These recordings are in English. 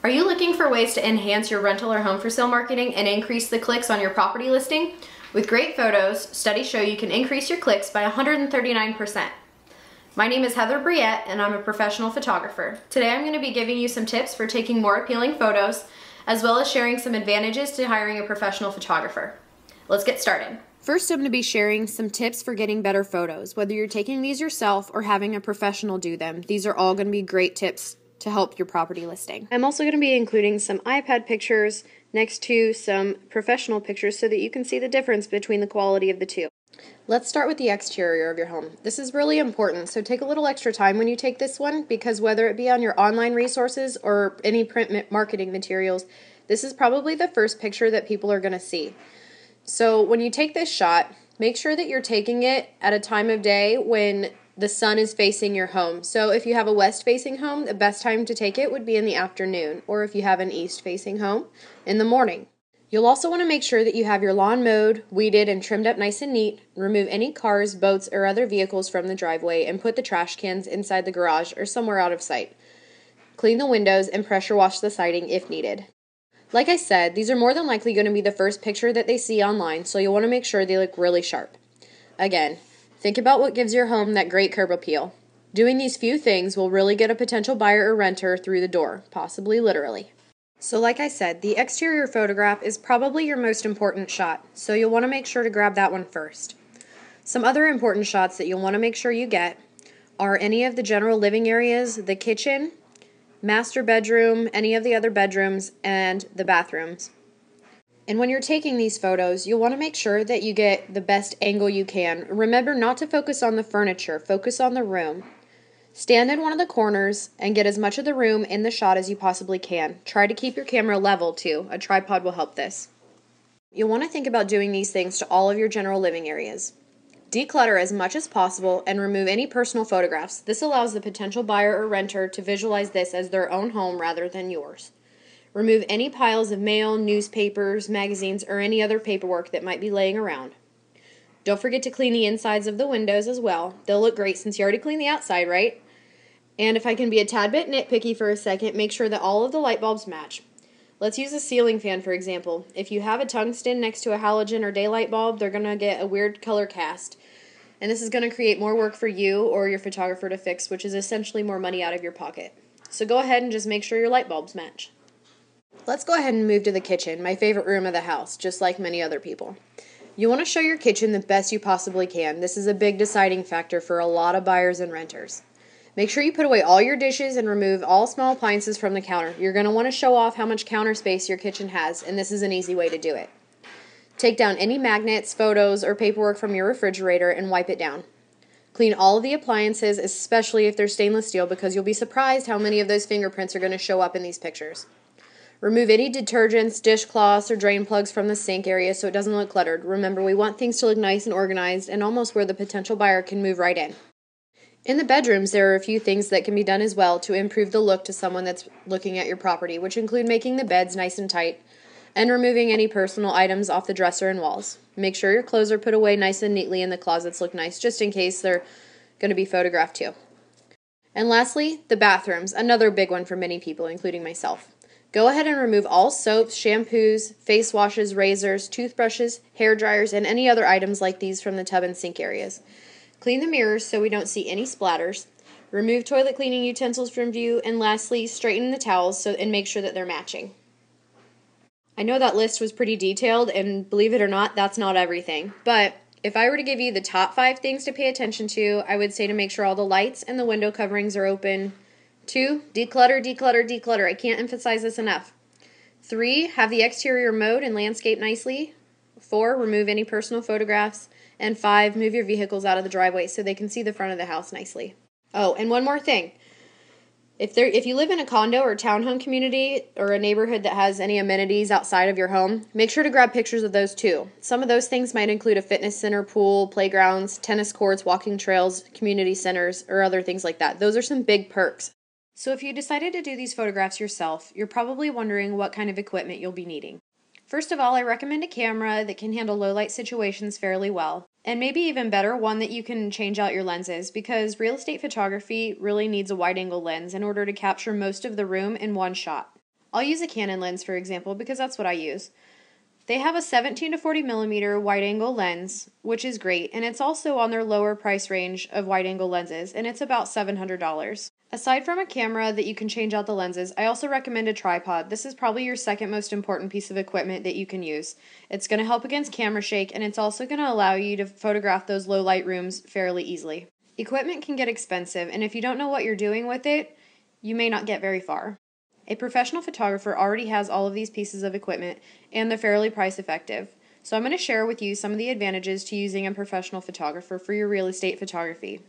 Are you looking for ways to enhance your rental or home for sale marketing and increase the clicks on your property listing? With great photos, studies show you can increase your clicks by 139%. My name is Heather Briette and I'm a professional photographer. Today I'm going to be giving you some tips for taking more appealing photos, as well as sharing some advantages to hiring a professional photographer. Let's get started. First, I'm going to be sharing some tips for getting better photos. Whether you're taking these yourself or having a professional do them, these are all going to be great tips to help your property listing. I'm also going to be including some iPad pictures next to some professional pictures so that you can see the difference between the quality of the two. Let's start with the exterior of your home. This is really important, so take a little extra time when you take this one, because whether it be on your online resources or any print marketing materials, this is probably the first picture that people are going to see. So when you take this shot, make sure that you're taking it at a time of day when the sun is facing your home. So if you have a west-facing home, the best time to take it would be in the afternoon, or if you have an east-facing home, in the morning. You'll also want to make sure that you have your lawn mowed, weeded, and trimmed up nice and neat. Remove any cars, boats, or other vehicles from the driveway and put the trash cans inside the garage or somewhere out of sight. Clean the windows and pressure wash the siding if needed. Like I said, these are more than likely going to be the first picture that they see online, so you'll want to make sure they look really sharp. Again, think about what gives your home that great curb appeal. Doing these few things will really get a potential buyer or renter through the door, possibly literally. So like I said, the exterior photograph is probably your most important shot, so you'll want to make sure to grab that one first. Some other important shots that you'll want to make sure you get are any of the general living areas, the kitchen, master bedroom, any of the other bedrooms, and the bathrooms. And when you're taking these photos, you'll want to make sure that you get the best angle you can. Remember not to focus on the furniture, focus on the room. Stand in one of the corners and get as much of the room in the shot as you possibly can. Try to keep your camera level too. A tripod will help this. You'll want to think about doing these things to all of your general living areas. Declutter as much as possible and remove any personal photographs. This allows the potential buyer or renter to visualize this as their own home rather than yours. Remove any piles of mail, newspapers, magazines, or any other paperwork that might be laying around. Don't forget to clean the insides of the windows as well. They'll look great since you already cleaned the outside, right? And if I can be a tad bit nitpicky for a second, make sure that all of the light bulbs match. Let's use a ceiling fan for example. If you have a tungsten next to a halogen or daylight bulb, they're going to get a weird color cast. And this is going to create more work for you or your photographer to fix, which is essentially more money out of your pocket. So go ahead and just make sure your light bulbs match. Let's go ahead and move to the kitchen, my favorite room of the house, just like many other people. You want to show your kitchen the best you possibly can. This is a big deciding factor for a lot of buyers and renters. Make sure you put away all your dishes and remove all small appliances from the counter. You're going to want to show off how much counter space your kitchen has, and this is an easy way to do it. Take down any magnets, photos, or paperwork from your refrigerator and wipe it down. Clean all of the appliances, especially if they're stainless steel, because you'll be surprised how many of those fingerprints are going to show up in these pictures. Remove any detergents, dishcloths, or drain plugs from the sink area so it doesn't look cluttered. Remember, we want things to look nice and organized and almost where the potential buyer can move right in. In the bedrooms, there are a few things that can be done as well to improve the look to someone that's looking at your property, which include making the beds nice and tight and removing any personal items off the dresser and walls. Make sure your clothes are put away nice and neatly and the closets look nice, just in case they're going to be photographed too. And lastly, the bathrooms, another big one for many people, including myself. Go ahead and remove all soaps, shampoos, face washes, razors, toothbrushes, hair dryers, and any other items like these from the tub and sink areas. Clean the mirrors so we don't see any splatters. Remove toilet cleaning utensils from view. And lastly, straighten the towels and make sure that they're matching. I know that list was pretty detailed, and believe it or not, that's not everything. But if I were to give you the top 5 things to pay attention to, I would say to make sure all the lights and the window coverings are open. 2, declutter, declutter, declutter. I can't emphasize this enough. 3, have the exterior mowed and landscaped nicely. 4, remove any personal photographs. And 5, move your vehicles out of the driveway so they can see the front of the house nicely. Oh, and one more thing. If you live in a condo or townhome community or a neighborhood that has any amenities outside of your home, make sure to grab pictures of those too. Some of those things might include a fitness center, pool, playgrounds, tennis courts, walking trails, community centers, or other things like that. Those are some big perks. So if you decided to do these photographs yourself, you're probably wondering what kind of equipment you'll be needing. First of all, I recommend a camera that can handle low light situations fairly well. And maybe even better, one that you can change out your lenses, because real estate photography really needs a wide angle lens in order to capture most of the room in one shot. I'll use a Canon lens for example because that's what I use. They have a 17 to 40 millimeter wide angle lens, which is great, and it's also on their lower price range of wide angle lenses, and it's about $700. Aside from a camera that you can change out the lenses, I also recommend a tripod. This is probably your second most important piece of equipment that you can use. It's going to help against camera shake, and it's also going to allow you to photograph those low light rooms fairly easily. Equipment can get expensive, and if you don't know what you're doing with it, you may not get very far. A professional photographer already has all of these pieces of equipment, and they're fairly price effective. So I'm going to share with you some of the advantages to using a professional photographer for your real estate photography.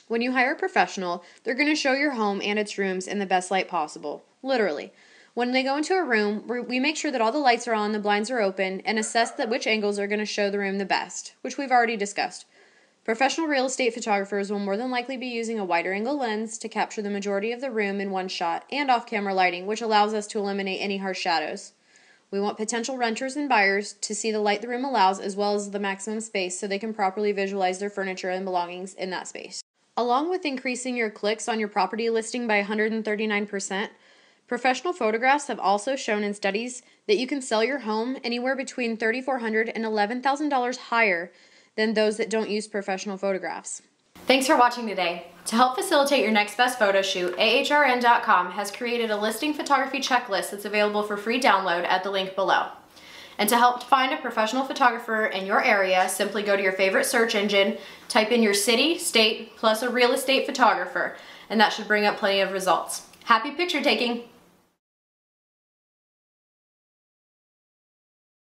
When you hire a professional, they're going to show your home and its rooms in the best light possible. Literally. When they go into a room, we make sure that all the lights are on, the blinds are open, and assess which angles are going to show the room the best, which we've already discussed. Professional real estate photographers will more than likely be using a wider angle lens to capture the majority of the room in one shot, and off-camera lighting, which allows us to eliminate any harsh shadows. We want potential renters and buyers to see the light the room allows as well as the maximum space so they can properly visualize their furniture and belongings in that space. Along with increasing your clicks on your property listing by 139%, professional photographs have also shown in studies that you can sell your home anywhere between $3,400 and $11,000 higher than those that don't use professional photographs. Thanks for watching today. To help facilitate your next best photo shoot, AHRN.com has created a listing photography checklist that's available for free download at the link below. And to help find a professional photographer in your area, simply go to your favorite search engine, type in your city, state, plus a real estate photographer, and that should bring up plenty of results. Happy picture taking!